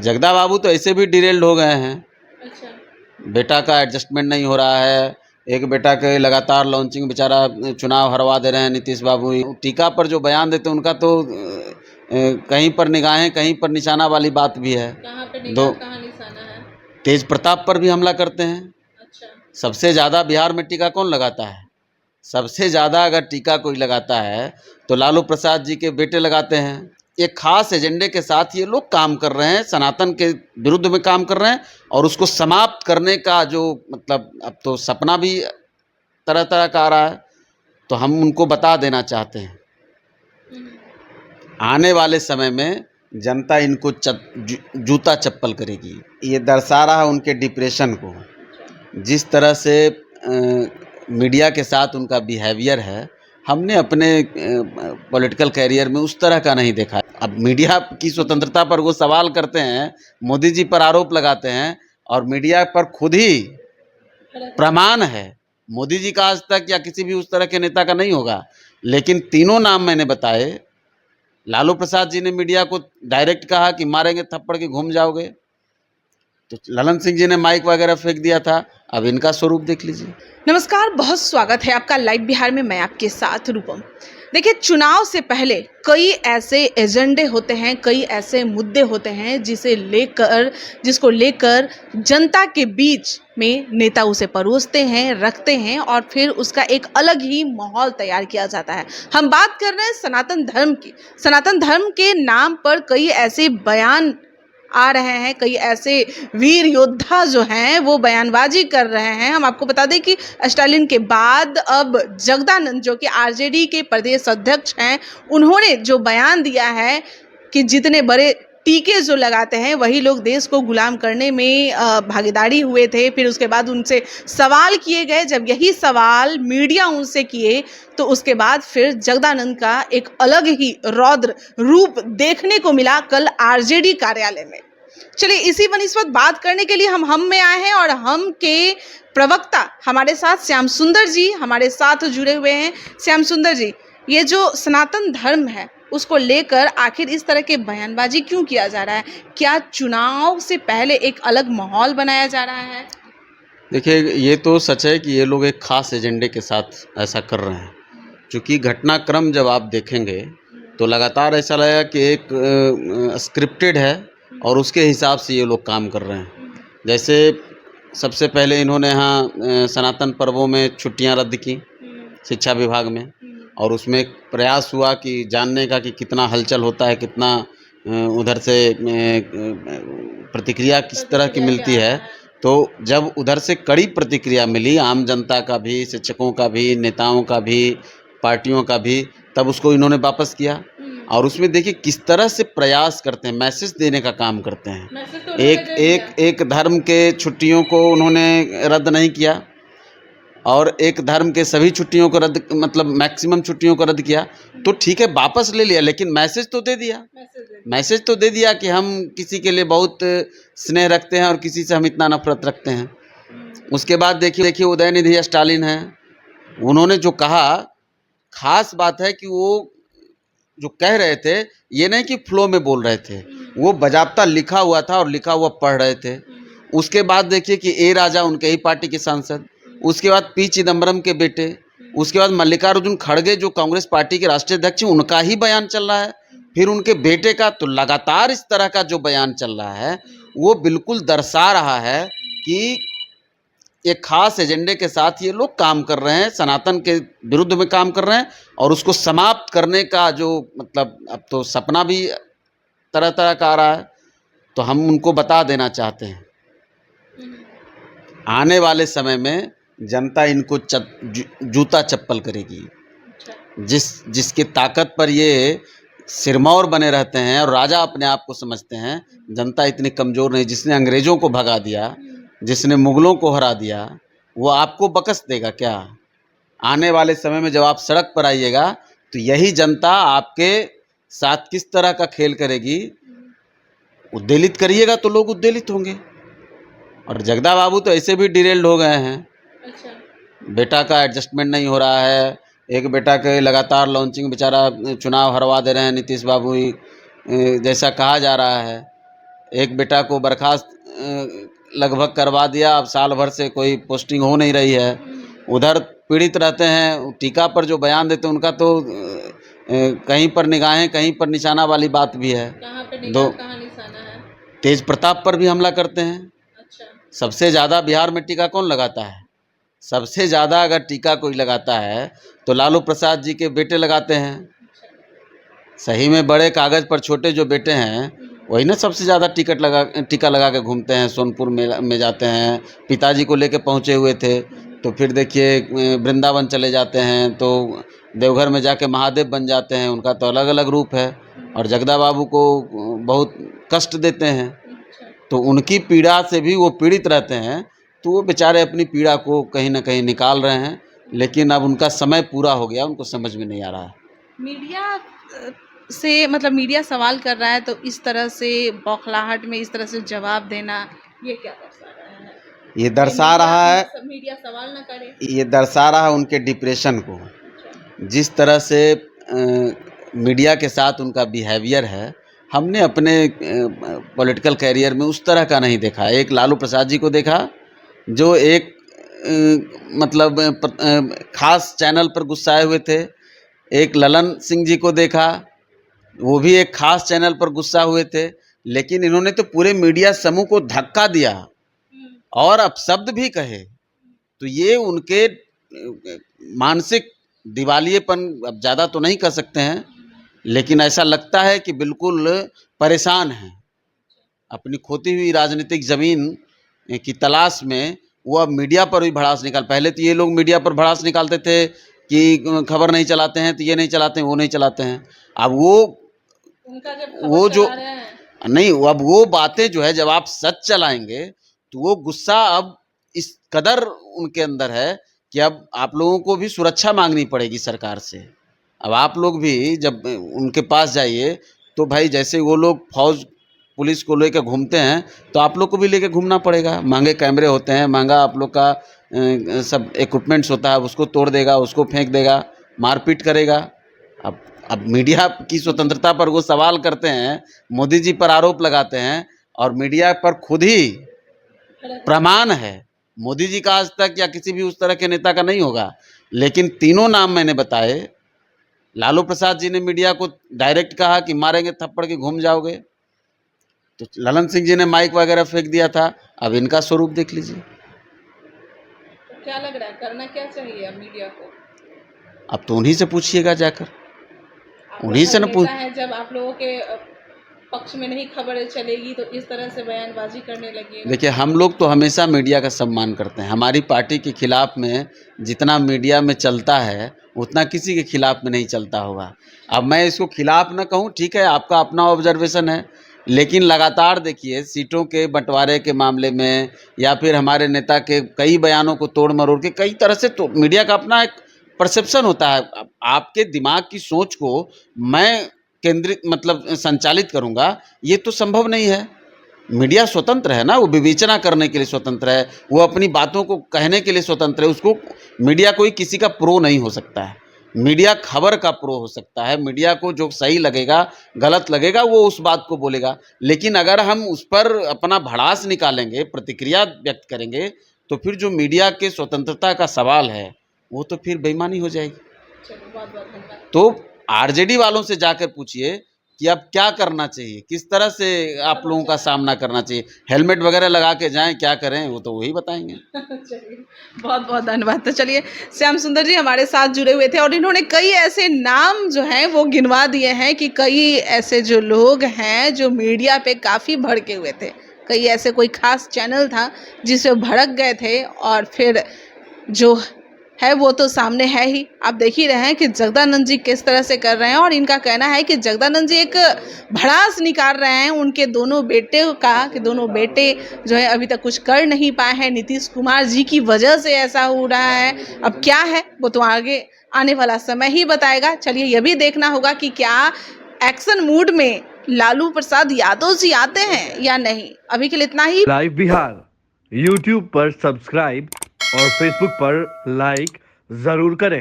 और जगदा बाबू तो ऐसे भी डिरेल्ड हो गए हैं। अच्छा। बेटा का एडजस्टमेंट नहीं हो रहा है, एक बेटा के लगातार लॉन्चिंग, बेचारा चुनाव हरवा दे रहे हैं नीतीश बाबू ही। टीका पर जो बयान देते हैं उनका तो कहीं पर निगाहें कहीं पर निशाना वाली बात भी है। कहाँ पे दो निगाह कहाँ निशाना है? तेज प्रताप पर भी हमला करते हैं। अच्छा। सबसे ज़्यादा बिहार में टीका कौन लगाता है? सबसे ज़्यादा अगर टीका कोई लगाता है तो लालू प्रसाद जी के बेटे लगाते हैं। एक खास एजेंडे के साथ ये लोग काम कर रहे हैं, सनातन के विरुद्ध में काम कर रहे हैं और उसको समाप्त करने का जो मतलब अब तो सपना भी तरह तरह का आ रहा है, तो हम उनको बता देना चाहते हैं आने वाले समय में जनता इनको जूता चप्पल करेगी। ये दर्शा रहा है उनके डिप्रेशन को। जिस तरह से मीडिया के साथ उनका बिहेवियर है, हमने अपने पॉलिटिकल कैरियर में उस तरह का नहीं देखा। अब मीडिया की स्वतंत्रता पर वो सवाल करते हैं, मोदी जी पर आरोप लगाते हैं और मीडिया पर खुद ही प्रमाण है। मोदी जी का आज तक या किसी भी उस तरह के नेता का नहीं होगा, लेकिन तीनों नाम मैंने बताए। लालू प्रसाद जी ने मीडिया को डायरेक्ट कहा कि मारेंगे थप्पड़ के घूम जाओगे, तो ललन सिंह जी ने माइक वगैरह फेंक दिया था। अब इनका स्वरूप देख लीजिए। नमस्कार, बहुत स्वागत है आपका लाइव बिहार में। मैं आपके साथ रूपम। देखिए, चुनाव से पहले कई ऐसे एजेंडे होते हैं, कई ऐसे मुद्दे होते हैं जिसको लेकर जनता के बीच में नेता उसे परोसते हैं, रखते हैं और फिर उसका एक अलग ही माहौल तैयार किया जाता है। हम बात कर रहे हैं सनातन धर्म की। सनातन धर्म के नाम पर कई ऐसे बयान आ रहे हैं, कई ऐसे वीर योद्धा जो हैं वो बयानबाजी कर रहे हैं। हम आपको बता दें कि स्टालिन के बाद अब जगदानंद जो कि आरजेडी के प्रदेश अध्यक्ष हैं, उन्होंने जो बयान दिया है कि जितने बड़े टीके जो लगाते हैं वही लोग देश को गुलाम करने में भागीदारी हुए थे। फिर उसके बाद उनसे सवाल किए गए, जब यही सवाल मीडिया उनसे किए तो उसके बाद फिर जगदानंद का एक अलग ही रौद्र रूप देखने को मिला कल आरजेडी कार्यालय में। चलिए, इसी बनिस्बत बात करने के लिए हम में आए हैं और हम के प्रवक्ता हमारे साथ श्याम सुंदर जी हमारे साथ जुड़े हुए हैं। श्याम सुंदर जी, ये जो सनातन धर्म है उसको लेकर आखिर इस तरह के बयानबाजी क्यों किया जा रहा है? क्या चुनाव से पहले एक अलग माहौल बनाया जा रहा है? देखिए, ये तो सच है कि ये लोग एक खास एजेंडे के साथ ऐसा कर रहे हैं। क्योंकि घटनाक्रम जब आप देखेंगे तो लगातार ऐसा लगेगा कि एक स्क्रिप्टेड है और उसके हिसाब से ये लोग काम कर रहे हैं। जैसे सबसे पहले इन्होंने यहाँ सनातन पर्वों में छुट्टियाँ रद्द की शिक्षा विभाग में, और उसमें एक प्रयास हुआ कि जानने का कि कितना हलचल होता है, कितना उधर से प्रतिक्रिया किस तरह की मिलती है। तो जब उधर से कड़ी प्रतिक्रिया मिली, आम जनता का भी, शिक्षकों का भी, नेताओं का भी, पार्टियों का भी, तब उसको इन्होंने वापस किया। और उसमें देखिए किस तरह से प्रयास करते हैं, मैसेज देने का काम करते हैं। एक धर्म के छुट्टियों को उन्होंने रद्द नहीं किया और एक धर्म के सभी छुट्टियों को रद्द, मतलब मैक्सिमम छुट्टियों को रद्द किया। तो ठीक है, वापस ले लिया, लेकिन मैसेज तो दे दिया कि हम किसी के लिए बहुत स्नेह रखते हैं और किसी से हम इतना नफरत रखते हैं। उसके बाद देखिए उदयनिधि स्टालिन हैं, उन्होंने जो कहा, खास बात है कि वो जो कह रहे थे ये नहीं कि फ्लो में बोल रहे थे, वो बाजाबता लिखा हुआ था और लिखा हुआ पढ़ रहे थे। उसके बाद देखिए कि ए राजा उनके ही पार्टी के सांसद, उसके बाद पी चिदम्बरम के बेटे, उसके बाद मल्लिकार्जुन खड़गे जो कांग्रेस पार्टी के राष्ट्रीय अध्यक्ष हैं, उनका ही बयान चल रहा है, फिर उनके बेटे का। तो लगातार इस तरह का जो बयान चल रहा है वो बिल्कुल दर्शा रहा है कि एक खास एजेंडे के साथ ये लोग काम कर रहे हैं, सनातन के विरुद्ध में काम कर रहे हैं और उसको समाप्त करने का जो मतलब अब तो सपना भी तरह तरह का आ रहा है, तो हम उनको बता देना चाहते हैं आने वाले समय में जनता इनको जूता चप्पल करेगी। जिसकी ताकत पर ये सिरमौर बने रहते हैं और राजा अपने आप को समझते हैं, जनता इतनी कमज़ोर नहीं। जिसने अंग्रेज़ों को भगा दिया, जिसने मुग़लों को हरा दिया, वो आपको बकस देगा क्या? आने वाले समय में जब आप सड़क पर आइएगा तो यही जनता आपके साथ किस तरह का खेल करेगी। उद्वेलित करिएगा तो लोग उद्वेलित होंगे। और जगदा बाबू तो ऐसे भी डिरेल्ड हो गए हैं। अच्छा। बेटा का एडजस्टमेंट नहीं हो रहा है, एक बेटा के लगातार लॉन्चिंग, बेचारा चुनाव हरवा दे रहे हैं नीतीश बाबू ही, जैसा कहा जा रहा है। एक बेटा को बर्खास्त लगभग करवा दिया, अब साल भर से कोई पोस्टिंग हो नहीं रही है। उधर पीड़ित रहते हैं, टीका पर जो बयान देते हैं उनका तो कहीं पर निगाहें कहीं पर निशाना वाली बात भी है। कहाँ पे दो निगाह, कहाँ निशाना है? तेज प्रताप पर भी हमला करते हैं। अच्छा। सबसे ज़्यादा बिहार में टीका कौन लगाता है? सबसे ज़्यादा अगर टीका कोई लगाता है तो लालू प्रसाद जी के बेटे लगाते हैं। सही में बड़े कागज़ पर छोटे जो बेटे हैं वही ना सबसे ज़्यादा टीका लगा के घूमते हैं। सोनपुर में जाते हैं, पिताजी को लेके पहुँचे हुए थे, तो फिर देखिए वृंदावन चले जाते हैं, तो देवघर में जाके महादेव बन जाते हैं। उनका तो अलग अलग रूप है, और जगदा बाबू को बहुत कष्ट देते हैं। तो उनकी पीड़ा से भी वो पीड़ित रहते हैं, तो वो बेचारे अपनी पीड़ा को कहीं ना कहीं निकाल रहे हैं, लेकिन अब उनका समय पूरा हो गया, उनको समझ में नहीं आ रहा है। मीडिया से मतलब मीडिया सवाल कर रहा है तो इस तरह से बौखलाहट में इस तरह से जवाब देना, ये क्या दर्शा रहा है? ये दर्शा रहा है, मीडिया सवाल ना करे, ये दर्शा रहा है उनके डिप्रेशन को। जिस तरह से मीडिया के साथ उनका बिहेवियर है, हमने अपने पॉलिटिकल कैरियर में उस तरह का नहीं देखा। एक लालू प्रसाद जी को देखा जो एक मतलब खास चैनल पर गुस्साए हुए थे। एक ललन सिंह जी को देखा, वो भी एक खास चैनल पर गुस्सा हुए थे, लेकिन इन्होंने तो पूरे मीडिया समूह को धक्का दिया और अपशब्द भी कहे। तो ये उनके मानसिक दिवालियेपन, अब ज़्यादा तो नहीं कह सकते हैं, लेकिन ऐसा लगता है कि बिल्कुल परेशान हैं। अपनी खोती हुई राजनीतिक ज़मीन की तलाश में वो अब मीडिया पर भी भड़ास निकाल। पहले तो ये लोग मीडिया पर भड़ास निकालते थे कि खबर नहीं चलाते हैं, तो ये नहीं चलाते हैं, वो नहीं चलाते हैं। अब उनका जब वो जो नहीं, अब वो बातें जो है जब आप सच चलाएंगे तो वो गुस्सा अब इस कदर उनके अंदर है कि अब आप लोगों को भी सुरक्षा मांगनी पड़ेगी सरकार से। अब आप लोग भी जब उनके पास जाइए तो भाई जैसे वो लोग फौज पुलिस को लेकर घूमते हैं तो आप लोग को भी लेकर घूमना पड़ेगा। महंगे कैमरे होते हैं, महंगा आप लोग का सब इक्विपमेंट्स होता है, उसको तोड़ देगा, उसको फेंक देगा, मारपीट करेगा। अब मीडिया की स्वतंत्रता पर वो सवाल करते हैं, मोदी जी पर आरोप लगाते हैं, और मीडिया पर खुद ही प्रमाण है। मोदी जी का आज तक या किसी भी उस तरह के नेता का नहीं होगा, लेकिन तीनों नाम मैंने बताए। लालू प्रसाद जी ने मीडिया को डायरेक्ट कहा कि मारेंगे थप्पड़ के घूम जाओगे, तो ललन सिंह जी ने माइक वगैरह फेंक दिया था। अब इनका स्वरूप देख लीजिए। क्या लग रहा है, करना क्या चाहिए अब मीडिया को? अब तो उन्हीं से पूछिएगा जाकर, उन्हीं से न पूछ। जब आप लोगों के पक्ष में नहीं खबर चलेगी तो इस तरह से बयानबाजी करने लगी। देखिए, हम लोग तो हमेशा मीडिया का सम्मान करते हैं। हमारी पार्टी के खिलाफ में जितना मीडिया में चलता है उतना किसी के खिलाफ में नहीं चलता होगा। अब मैं इसको खिलाफ ना कहूँ, ठीक है, आपका अपना ऑब्जर्वेशन है, लेकिन लगातार देखिए सीटों के बंटवारे के मामले में या फिर हमारे नेता के कई बयानों को तोड़ मरोड़ के कई तरह से, तो मीडिया का अपना एक परसेप्शन होता है। आपके दिमाग की सोच को मैं केंद्रित मतलब संचालित करूंगा, ये तो संभव नहीं है। मीडिया स्वतंत्र है ना, वो विवेचना करने के लिए स्वतंत्र है, वो अपनी बातों को कहने के लिए स्वतंत्र है। उसको मीडिया कोई किसी का प्रो नहीं हो सकता है। मीडिया खबर का प्रो हो सकता है। मीडिया को जो सही लगेगा, गलत लगेगा, वो उस बात को बोलेगा। लेकिन अगर हम उस पर अपना भड़ास निकालेंगे, प्रतिक्रिया व्यक्त करेंगे, तो फिर जो मीडिया के स्वतंत्रता का सवाल है वो तो फिर बेईमानी हो जाएगी। तो आरजेडी वालों से जाकर पूछिए कि अब क्या करना चाहिए, किस तरह से आप लोगों का सामना करना चाहिए। हेलमेट वगैरह लगा के जाएं, क्या करें, वो तो वही बताएंगे। चलिए, बहुत बहुत धन्यवाद। तो चलिए, श्याम सुंदर जी हमारे साथ जुड़े हुए थे और इन्होंने कई ऐसे नाम जो हैं वो गिनवा दिए हैं कि कई ऐसे जो लोग हैं जो मीडिया पे काफ़ी भड़के हुए थे। कई ऐसे कोई खास चैनल था जिससे भड़क गए थे और फिर जो है वो तो सामने है ही। आप देख ही रहे हैं कि जगदानंद जी किस तरह से कर रहे हैं और इनका कहना है कि जगदानंद जी एक भड़ास निकाल रहे हैं उनके दोनों बेटे का, कि दोनों बेटे जो है अभी तक कुछ कर नहीं पाए हैं। नीतीश कुमार जी की वजह से ऐसा हो रहा है। अब क्या है वो तो आगे आने वाला समय ही बताएगा। चलिए, ये भी देखना होगा कि क्या एक्शन मूड में लालू प्रसाद यादव जी आते हैं या नहीं। अभी के लिए इतना ही। लाइव बिहार यूट्यूब पर सब्सक्राइब और फेसबुक पर लाइक जरूर करें।